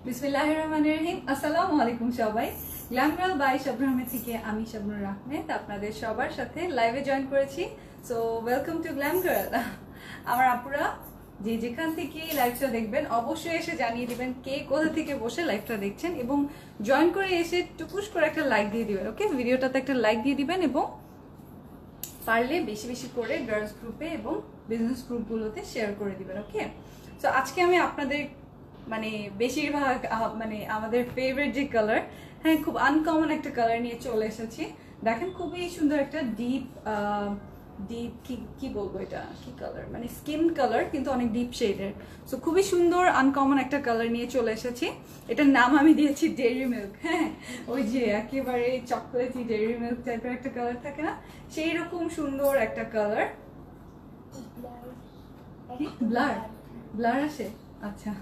বিসমিল্লাহির রহমানির রহিম। আসসালামু আলাইকুম সবাই। Glam girl by Shabnur Ahmed থেকে আমি শাবনুর আহমেদ আপনাদের সবার সাথে লাইভে জয়েন করেছি। So welcome to glam girl. আমার আপুরা যে যেখান থেকে লাইভটা দেখবেন অবশ্যই এসে জানিয়ে দিবেন কে কোথা থেকে বসে লাইভটা দেখছেন এবং জয়েন করে এসে টুকুস করে একটা লাইক দিয়ে দিবেন। ওকে, ভিডিওটাতে একটা লাইক দিয়ে দিবেন এবং পারলে বেশি বেশি করে গার্লস গ্রুপে এবং বিজনেস গ্রুপগুলোতে শেয়ার করে দিবেন। ওকে, সো আজকে আমি আপনাদের মানে বেশিরভাগ মানে আমাদের ফেভারিট যে কালার, হ্যাঁ খুব আনকমন একটা কালার নিয়ে চলে এসেছি। দেখেন খুবই সুন্দর একটা ডিপ ডিপ কি বলবো, এটা কি কালার, মানে স্কিন কালার কিন্তু অনেক ডিপ শেডের। সো খুবই সুন্দর আনকমন একটা কালার নিয়ে চলে এসেছি। এটার নাম আমি দিয়েছি ডেইরি মিল্ক। হ্যাঁ, ওই যে একেবারে চকলেটি ডেইরি মিল্ক টাইপের একটা কালার থাকে না, সেই রকম সুন্দর একটা কালার। ব্লার ব্লার আসে, আচ্ছা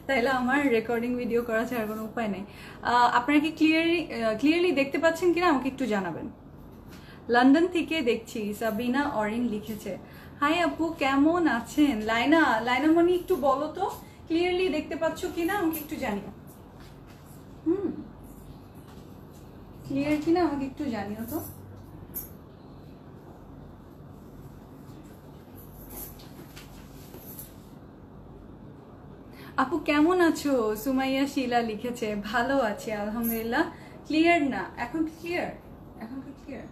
তাইলে আমার রেকর্ডিং ভিডিও করা ছাড়া কোনো উপায় নেই। আপনারা কি ক্লিয়ারলি দেখতে পাচ্ছেন কিনা আমাকে একটু জানাবেন। লন্ডন থেকে দেখছি, সাবিনা অরিন লিখেছে। হাই আপু, কেমন আছেন? লাইনা মনি একটু বলো তো ক্লিয়ারলি দেখতে পাচ্ছ কিনা আমাকে একটু জানিও। ক্লিয়ার কিনা আমাকে একটু জানিও তো। আপু কেমন আছো? সুমাইয়া শিলা লিখেছে ভালো আছি আলহামদুলিল্লাহ। ক্লিয়ার না এখন? ক্লিয়ার এখন কি ক্লিয়ার?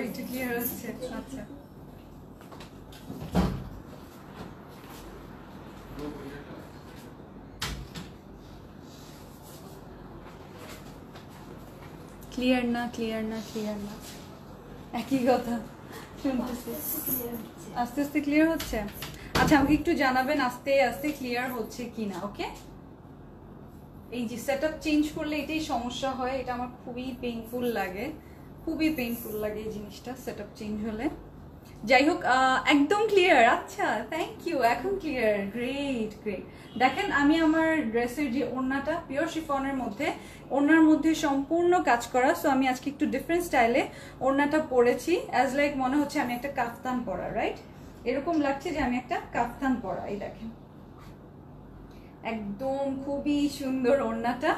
একটু ক্লিয়ার হচ্ছে, আচ্ছা। ক্লিয়ার না ক্লিয়ার না ক্লিয়ার না, একই কথা শুনতেছি। আস্তে আস্তে ক্লিয়ার হচ্ছে, আচ্ছা আমাকে একটু জানাবেন আস্তে আস্তে ক্লিয়ার হচ্ছে কিনা। ওকে, এই যে সেটআপ চেঞ্জ করলে এটাই সমস্যা হয়, এটা আমার খুবই পেইনফুল লাগে, খুবই পেইনফুল লাগে এই জিনিসটা সেটআপ চেঞ্জ হলে। যাই হোক, একদম ক্লিয়ার, আচ্ছা থ্যাংক ইউ, এখন ক্লিয়ার, গ্রেট গ্রেট। দেখেন আমি আমার ড্রেসের যে ওড়নাটা পিওর শিফনের মধ্যে, ওড়নার মধ্যে সম্পূর্ণ কাজ করা। সো আমি আজকে একটু ডিফারেন্ট স্টাইলে ওড়নাটা পরেছি, অ্যাজ লাইক মনে হচ্ছে আমি একটা কাফতান পরা, রাইট? এরকম লাগছে যে আমি একটা কাফতান পরা। এই দেখেন একদম খুবই সুন্দর ওড়নাটা,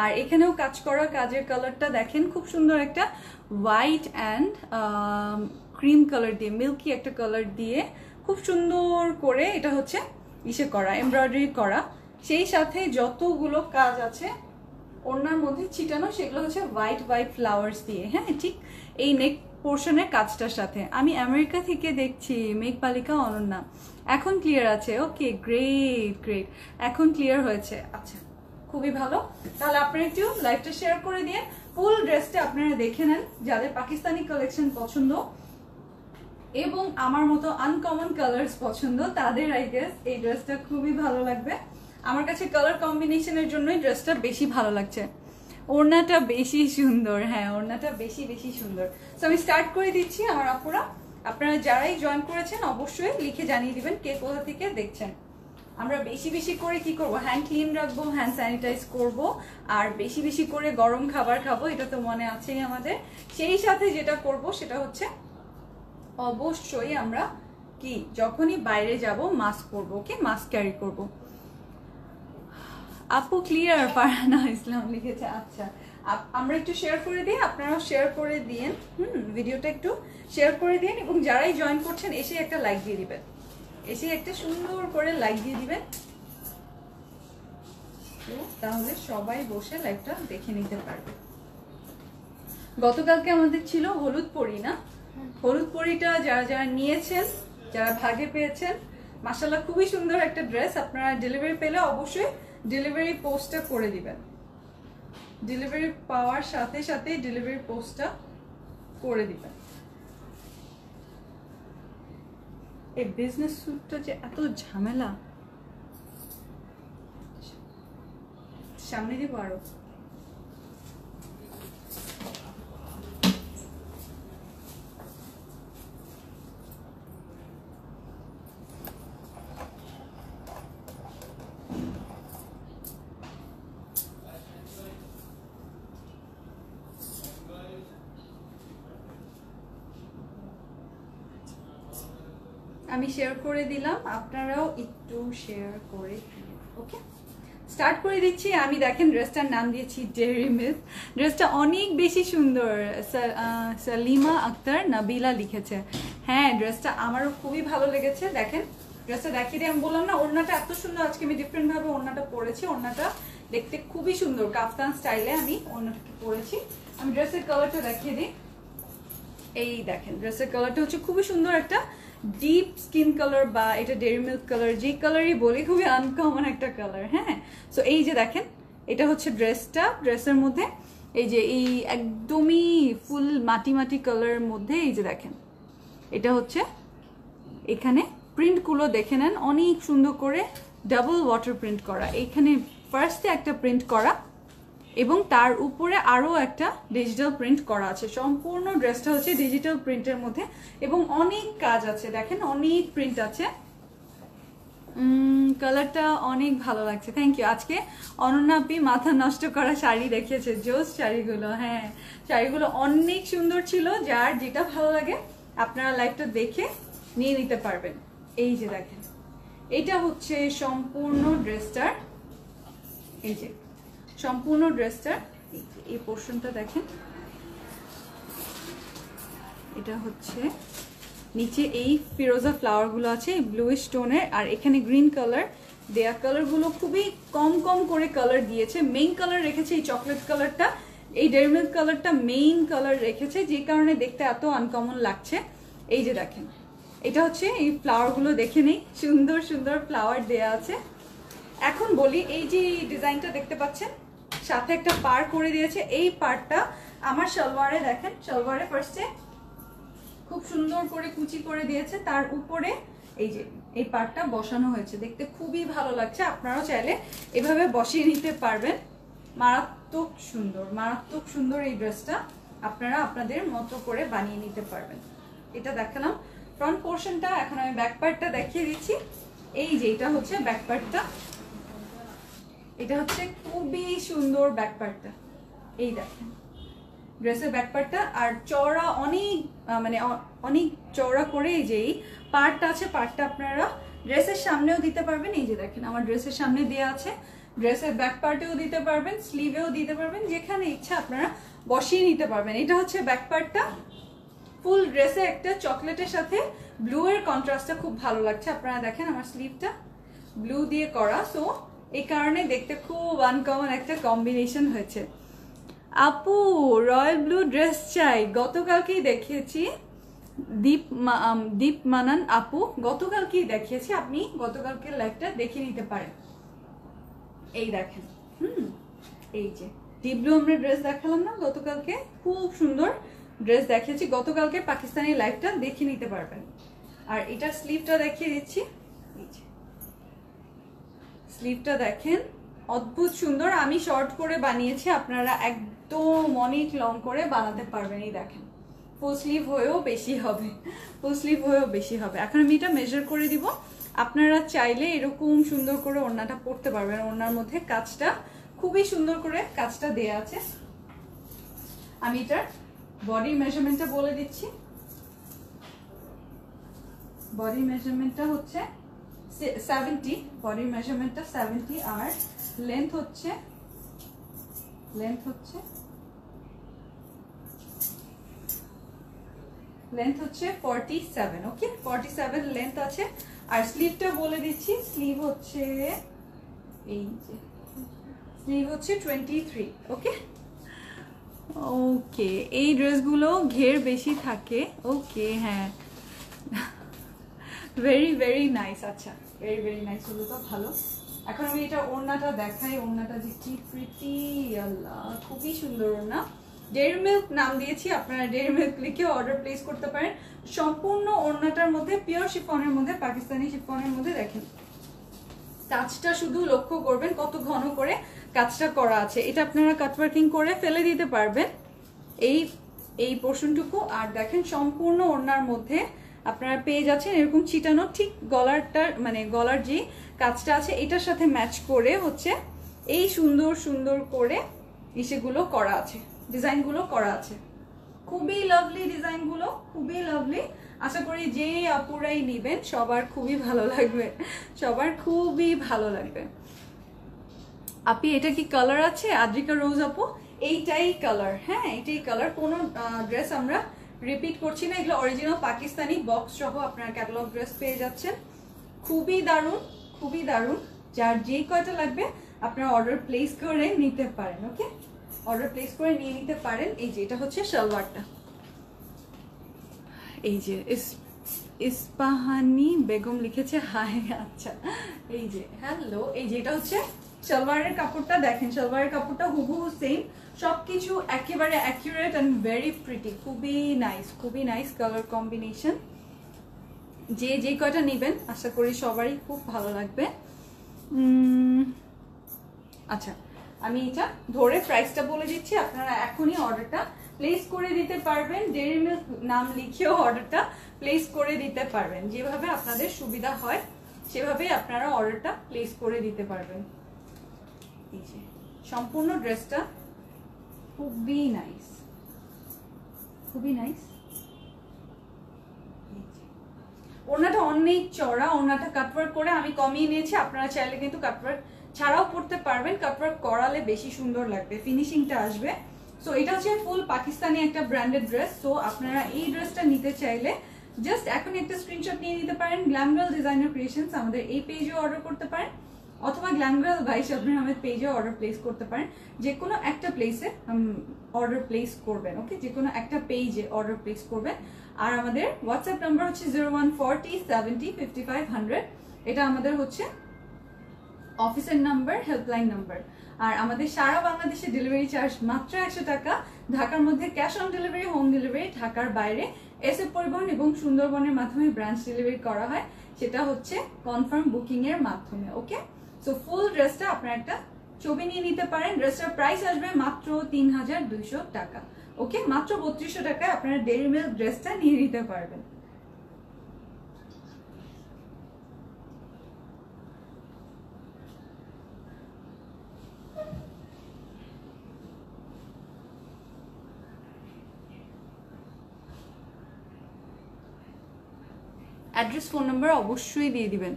আর এখানেও কাজ করা, কাজের কালারটা দেখেন খুব সুন্দর একটা হোয়াইট অ্যান্ড ক্রিম কালার দিয়ে, মিল্কি একটা কালার দিয়ে খুব সুন্দর করে এটা হচ্ছে ইসে করা, এমব্রয়ডারি করা। সেই সাথে যতগুলো কাজ আছে ওড়নার মধ্যে ছিটানো সেগুলো হচ্ছে হোয়াইট হোয়াইট ফ্লাওয়ার্স দিয়ে। হ্যাঁ ঠিক এই নেক পোর্শনের কাজটার সাথে। আমি আমেরিকা থেকে দেখছি, মেঘপালিকা অনন্যা। এখন ক্লিয়ার আছে, ওকে গ্রেট গ্রেট, এখন ক্লিয়ার হয়েছে, আচ্ছা খুবই ভালো। তাহলে আপনারা একটু লাইভটা শেয়ার করে দিয়ে ফুল ড্রেসটা আপনারা দেখে নেন, যাদের পাকিস্তানি কালেকশন পছন্দ এবং আমার মতো আনকমন কালার্স পছন্দ তাদের আই গেস এই ড্রেসটা খুবই ভালো লাগবে। আমার কাছে কালার কম্বিনেশনের জন্যই ড্রেসটা বেশি ভালো লাগছে। ওড়নাটা বেশি সুন্দর, হ্যাঁ ওড়নাটা বেশি বেশি সুন্দর। সো আমি স্টার্ট করে দিচ্ছি আমার আপুরা। আপনারা যারাই জয়েন করেছেন অবশ্যই লিখে জানিয়ে দিবেন কে কোথা থেকে দেখছেন। আমরা বেশি বেশি করে কি করব, হ্যান্ড ক্লিন রাখবো, হ্যান্ড স্যানিটাইজ করব, আর বেশি বেশি করে গরম খাবার খাবো, এটা তো মনে আছেই আমাদের। সেই সাথে যেটা করব সেটা হচ্ছে অবশ্যই আমরা কি যখনই বাইরে যাব মাস্ক পরবো। ওকে, মাস্ক ক্যারি করব। আপু ক্লিয়ার, ফারহানা ইসলাম লিখেছে। আচ্ছা আমরা একটু শেয়ার করে দিই, আপনারাও শেয়ার করে দিন। ভিডিওটা একটু শেয়ার করে দিন এবং যারাই জয়েন করছেন এসে একটা লাইক দিয়ে দিবেন, এসে একটা সুন্দর করে লাইক দিয়ে দিবেন, তাহলে সবাই বসে লাইভটা দেখে নিতে পারবে। গতকালকে আমাদের ছিল হলুদ পরি, না? হলুদ পরিটা যারা যারা নিয়েছেন, যারা ভাগে পেয়েছেন, মাশাআল্লাহ খুবই সুন্দর একটা ড্রেস। আপনারা ডেলিভারি পেলে অবশ্যই ডেলিভারি পোস্টটা করে দিবেন, ডেলিভারি পাওয়ার সাথে সাথে ডেলিভারি পোস্টটা করে দিবেন। এই বিজনেস স্যুটটা যে এত ঝামেলা, সামনে দিব আরো। আমি শেয়ার করে দিলাম, আপনারাও একটু শেয়ার করে দিন। ওকে, স্টার্ট করে দিচ্ছি। আমি দেখেন ড্রেসটার নাম দিয়েছি ডেইরি মিল্ক। ড্রেসটা অনেক বেশি সুন্দর, সালিমা আক্তার নাবিলা লিখেছে। হ্যাঁ, ড্রেসটা আমারও খুবই ভালো লেগেছে। দেখেন ড্রেসটা দেখিয়ে দিয়ে আমি বললাম না ওড়নাটা এত সুন্দর, আজকে আমি ডিফারেন্ট ভাবে ওড়নাটা পরেছি। ওড়নাটা দেখতে খুবই সুন্দর, কাফতান স্টাইলে আমি ওড়নাটাকে পরেছি। আমি ড্রেসের কালারটা দেখিয়ে দিই। এই দেখেন ড্রেসের কালারটা হচ্ছে খুবই সুন্দর, একটা ডিপ স্কিন কালার বা এটা ডেইরি মিল্ক কালার, যে কালারই বলি খুবই আনকমন একটা কালার। হ্যাঁ, সো এই যে দেখেন এটা হচ্ছে ড্রেসটা। ড্রেসের মধ্যে এই যে এই একদমই ফুল মাটি মাটি কালারের মধ্যে এই যে দেখেন এটা হচ্ছে, এখানে প্রিন্টগুলো দেখে নেন অনেক সুন্দর করে ডাবল ওয়াটার প্রিন্ট করা। এখানে ফার্স্টে একটা প্রিন্ট করা এবং তার উপরে আরো একটা ডিজিটাল প্রিন্ট করা আছে। সম্পূর্ণ ড্রেসটা হচ্ছে ডিজিটাল প্রিন্টের মধ্যে এবং অনেক কাজ আছে, দেখেন অনেক প্রিন্ট আছে। কালারটা অনেক ভালো লাগছে, থ্যাংক ইউ। আজকে অনন্যা আপি মাথা নষ্ট করা শাড়ি দেখিয়েছে, জোস শাড়িগুলো। হ্যাঁ, শাড়িগুলো অনেক সুন্দর ছিল। যার যেটা ভালো লাগে আপনারা লাইভটা দেখে নিয়ে নিতে পারবেন। এই যে দেখেন এটা হচ্ছে সম্পূর্ণ ড্রেসটার, এই যে সম্পূর্ণ ড্রেসটার এই পোর্শনটা দেখেন। এটা হচ্ছে নিচে এই ফিরোজা ফ্লাওয়ারগুলো আছে ব্লুইশ টোনের, আর এখানে গ্রিন কালার দেয়া। কালারগুলো খুবই কম কম করে কালার দিয়েছে। মেইন কালার রেখেছে এই চকলেট কালারটা, এই ডেইরি মিল্ক কালারটা মেইন কালার রেখেছে, যে কারণে দেখতে এত আনকমন লাগছে। এই যে দেখেন এটা হচ্ছে এই ফ্লাওয়ারগুলো দেখে নেই, সুন্দর সুন্দর ফ্লাওয়ার দেয়া আছে। এখন বলি এই যে ডিজাইনটা দেখতে পাচ্ছেন সাথে একটা পার করে দিয়েছে, এই পারটা আমার সালোয়ারে দেখেন, সালোয়ারে ফার্স্টে খুব সুন্দর করে কুচি করে দিয়েছে, তার উপরে এই যে এই পারটা বসানো হয়েছে, দেখতে খুবই ভালো লাগছে। আপনারাও চাইলে এভাবে বসিয়ে নিতে পারবেন। মারাত্মক সুন্দর, মারাত্মক সুন্দর এই ড্রেসটা আপনারা আপনাদের মতো করে বানিয়ে নিতে পারবেন। এটা দেখালাম ফ্রন্ট পোর্শনটা, এখন আমি ব্যাক পার্টটা দেখিয়ে দিচ্ছি। এই যে এটা হচ্ছে ব্যাক পার্টটা, এটা হচ্ছে খুবই সুন্দর ব্যাক পার্টটা। এই দেখেন ড্রেসের ব্যাক পার্টটা, আর চওড়া অনেক মানে অনেক চওড়া করে এই যে এই পার্টটা আছে, পার্টটা আপনারা ড্রেসের সামনেও দিতে পারবেন। এই যে দেখেন আমার ড্রেসের সামনে দেওয়া আছে, ড্রেসের ব্যাক পার্টেও দিতে পারবেন, স্লিভেও দিতে পারবেন, যেখানে ইচ্ছা আপনারা বসিয়ে নিতে পারবেন। এটা হচ্ছে ব্যাক পার্টটা। ফুল ড্রেসে একটা চকলেটের সাথে ব্লু এর কন্ট্রাস্টটা খুব ভালো লাগছে। আপনারা দেখেন আমার স্লিভটা ব্লু দিয়ে করা, সো এই কারণে দেখতে খুব আনকমন একটা কম্বিনেশন হয়েছে। আপু রয়্যাল ব্লু ড্রেস চাই, গতকালকেই দেখিয়েছি। দীপ মানান আপু গতকালকেই দেখিয়েছি, আপনি গতকালকের লাইভটা দেখে নিতে পারেন। এই দেখেন এই যে ডিপ ব্লু আমরা ড্রেস দেখালাম না গতকালকে, খুব সুন্দর ড্রেস দেখিয়েছি গতকালকে, পাকিস্তানি লাইভটা দেখে নিতে পারবেন। আর এটার স্লিভটা দেখিয়ে দিচ্ছি, স্লিভটা দেখেন অদ্ভুত সুন্দর। আমি শর্ট করে বানিয়েছি, আপনারা একদম অনেক লং করে বানাতে পারবেন। এই দেখেন ফুল স্লিভ হয়েও বেশি হবে, ফুল স্লিভ হয়েও বেশি হবে। এখন আমি এটা মেজার করে দিব, আপনারা চাইলে এরকম সুন্দর করে ওড়নাটা পরতে পারবেন। ওড়নার মধ্যে কাজটা খুবই সুন্দর করে কাজটা দেয়া আছে। আমি এটার বডি মেজারমেন্টটা বলে দিচ্ছি। বডি মেজারমেন্টটা হচ্ছে 70, বডির মেজারমেন্টটা 70, আর লেন্থ হচ্ছে 47। ওকে, 47 লেন্থ আছে। আর স্লিভটা বলে দিচ্ছি, স্লিভ হচ্ছে এই যে স্লিভ হচ্ছে 23। ওকে ওকে, এই ড্রেসগুলো ঘের বেশি থাকে। ওকে, হ্যাঁ, ভেরি ভেরি নাইস। আচ্ছা, ভেরি ভেরি নাইস হলো তো ভালো। এখন আমি এটা ওড়নাটা দেখাই, ওড়নাটা যে কি প্রিটি, আল্লাহ খুবই সুন্দর ওড়না। ডেইরি মিল্ক নাম দিয়েছি, আপনারা ডেইরি মিল্ক লিখে অর্ডার প্লেস করতে পারেন। সম্পূর্ণ ওড়নাটার মধ্যে পিওর শিফনের মধ্যে, পাকিস্তানি শিফনের মধ্যে দেখেন কাজটা শুধু লক্ষ্য করবেন কত ঘন করে কাজটা করা আছে। এটা আপনারা কাটওয়ার্কিং করে ফেলে দিতে পারবেন এই পোর্শনটুকু। আর দেখেন সম্পূর্ণ ওড়নার মধ্যে আপনারা পেয়ে যাচ্ছেন এরকম ছিটানো, ঠিক গলারটার মানে গলার যে কাজটা আছে এটার সাথে ম্যাচ করে হচ্ছে এই সুন্দর সুন্দর করে ইসেগুলো করা আছে, ডিজাইনগুলো করা আছে। খুবই লাভলি ডিজাইনগুলো, খুবই লাভলি। আশা করি যে আপুরাই নিবেন সবার খুবই ভালো লাগবে, সবার খুবই ভালো লাগবে। আপি এটা কি কালার আছে? আদ্রিকা রোজ আপু এইটাই কালার, হ্যাঁ এইটাই কালার। কোনো ড্রেস আমরা রিপিট করছি না, এগুলো অরিজিনাল পাকিস্তানি বক্স সহ আপনারা ক্যাটালগ ড্রেস পেয়ে যাচ্ছেন। খুবই দারুণ, খুবই দারুণ। যার যে কয়টা লাগবে আপনারা অর্ডার প্লেস করে নিতে পারেন। ওকে, অর্ডার প্লেস করে নিয়ে নিতে পারেন। এই যে এটা হচ্ছে সালোয়ারটা, এই যে ইস্পাহানি বেগম লিখেছে হাই। আচ্ছা এই যে হ্যালো, এই যে এটা হচ্ছে সালোয়ারের কাপড়টা। দেখেন সালোয়ারের কাপড়টা হুবহু সেম, সবকিছু একেবারে অ্যাকুরেট এন্ড ভেরি প্রিটি। খুবই নাইস, খুবই নাইস কালার কম্বিনেশন। যে কয়টা নেবেন আশা করি সবারই খুব ভালো লাগবে। আচ্ছা আমি এটা ধরে প্রাইসটা বলে দিচ্ছি, আপনারা এখনই অর্ডারটা প্লেস করে দিতে পারবেন। ডেইরি মিল্ক নাম লিখেও অর্ডারটা প্লেস করে দিতে পারবেন। যেভাবে আপনাদের সুবিধা হয় সেভাবে আপনারা অর্ডারটা প্লেস করে দিতে পারবেন। এই যে সম্পূর্ণ ড্রেসটা খুবই নাইস, খুবই নাইস। ওড়নাটা অনেক চড়া, ওড়নাটা কাটওয়ার্ক করে আমি কমিয়ে নিয়েছি। আপনারা চাইলে কিন্তু কাটওয়ার্ক ছাড়াও পড়তে পারবেন, কাটওয়ার্ক করালে বেশি সুন্দর লাগবে, ফিনিশিংটা আসবে। সো এটা হচ্ছে ফুল পাকিস্তানি একটা ব্র্যান্ডেড ড্রেস। সো আপনারা এই ড্রেসটা নিতে চাইলে জাস্ট এখন একটা স্ক্রিনশট নিয়ে নিতে পারেন। গ্ল্যাম গার্ল ডিজাইনার ক্রিয়েশনস আমাদের এই পেজেও অর্ডার করতে পারেন, অথবা গ্ল্যাম গার্ল ভাই আপনারা আমাদের পেজেও অর্ডার প্লেস করতে পারেন। যে কোনো একটা প্লেসে অর্ডার প্লেস করবেন। ওকে, যে কোনো একটা পেজে অর্ডার প্লেস করবেন। আর আমাদের হোয়াটসঅ্যাপ নাম্বার হচ্ছে 0140705500। এটা আমাদের হচ্ছে অফিসের নাম্বার, হেল্পলাইন নাম্বার। আর আমাদের সারা বাংলাদেশে ডেলিভারি চার্জ মাত্র 100 টাকা। ঢাকার মধ্যে cash on delivery, home delivery. ঢাকার বাইরে এসএফ পরিবহন এবং সুন্দরবনের মাধ্যমে ব্রাঞ্চ ডেলিভারি করা হয়, সেটা হচ্ছে কনফার্ম বুকিং এর মাধ্যমে। ওকে, সো ফুল ড্রেসটা আপনারা একটা ছবি নিয়ে নিতে পারেন। ড্রেসটার প্রাইস আসবে মাত্র 3200 টাকা। ওকে, মাত্র 3200 টাকায় আপনারা ডেইরি মিল্ক ড্রেসটা নিয়ে নিতে পারবেন। অ্যাড্রেস, ফোন নাম্বার অবশ্যই দিয়ে দিবেন।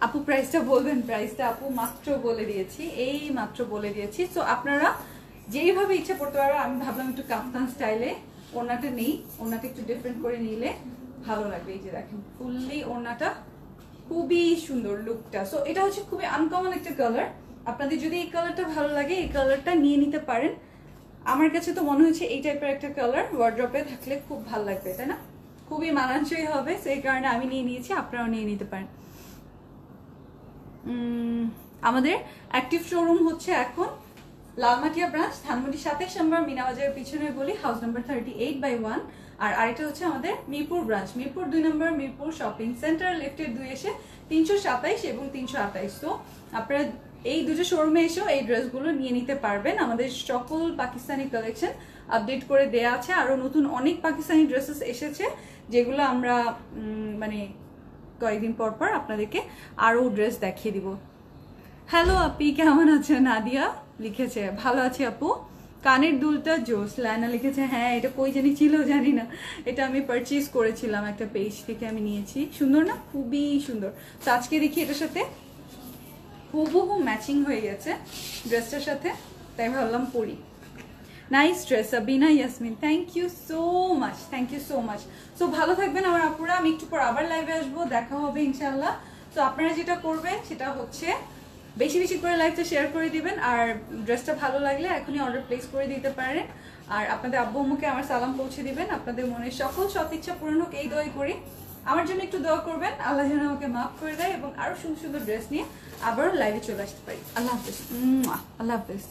আপু প্রাইসটা বলবেন? প্রাইসটা আপু মাত্র বলে দিয়েছি, এই মাত্র বলে দিয়েছি। সো আপনারা যেইভাবে ইচ্ছা পড়তে পারবেন। আমি ভাবলাম একটু কাফতান স্টাইলে ওড়নাটা নেই, ওড়নাটা একটু ডিফারেন্ট করে নিলে ভালো লাগবে। এই যে দেখেন ফুললি ওড়নাটা, খুবই সুন্দর লুকটা। সো এটা হচ্ছে খুবই আনকমন একটা কালার। আপনাদের যদি এই কালারটা ভালো লাগে এই কালারটা নিয়ে নিতে পারেন। আমার কাছে তো মনে হচ্ছে এই টাইপের একটা কালার ওয়ার্ড্রপে থাকলে খুব ভালো লাগবে, তাই না? খুবই মানানসই হবে, সেই কারণে আমি নিয়ে নিয়েছি, আপনারাও নিয়ে নিতে পারেন। আমাদের অ্যাক্টিভ শোরুম হচ্ছে এখন লালমাটিয়া ব্রাঞ্চ, ধানমন্ডি 27 নম্বর মিনাবাজারের পিছনে গলি, হাউস নাম্বার 38/1। আর আরেকটা হচ্ছে আমাদের মিরপুর ব্রাঞ্চ, মিরপুর 2 নম্বর মিরপুর শপিং সেন্টার, লেফটের 2 এসে 327 এবং 328। তো আপনারা এই দুটো শোরুমে এসেও এই ড্রেসগুলো নিয়ে নিতে পারবেন। আমাদের সকল পাকিস্তানি কালেকশন আপডেট করে দেয়া আছে। আরো নতুন অনেক পাকিস্তানি ড্রেসেস এসেছে, যেগুলো আমরা মানে কয়েকদিন পর পর আপনাদেরকে আরো ড্রেস দেখিয়ে দিব। হ্যালো আপি, কেমন আছেন? নাদিয়া লিখেছে ভালো আছি আপু। কানের দুলটা জোস। লায়না লিখেছে হ্যাঁ, এটা কই জানি ছিল জানি না, এটা আমি পারচেজ করেছিলাম একটা পেজ থেকে, আমি নিয়েছি। সুন্দর না? খুবই সুন্দর। তো আজকে দেখি এটার সাথে হুবহু ম্যাচিং হয়ে গেছে ড্রেসটার সাথে, তাই ভাবলাম পরি। Nice dress Sabina Yasmin, thank you so much, thank you so much. So ভালো থাকবেন আমার আপুরা, আমি একটু পর আবার লাইভে আসবো, দেখা হবে ইনশাল্লাহ। তো আপনারা যেটা করবেন সেটা হচ্ছে বেশি বেশি করে লাইভটা শেয়ার করে দিবেন। আর ড্রেসটা ভালো লাগলে এখনই অর্ডার প্লেস করে দিতে পারেন। আর আপনাদের আব্বু আম্মুকে আমার সালাম পৌঁছে দিবেন। আপনাদের মনের সকল সৎ ইচ্ছা পূরণ হোক এই দোয়াই করি। আমার জন্য একটু দোয়া করবেন, আল্লাহ যেন আমাকে মাফ করে দেয় এবং আরো সুন্দর সুন্দর ড্রেস নিয়ে আবারও লাইভে চলে আসতে পারি। আল্লাহ হাফেজ, আল্লাহ হাফেজ।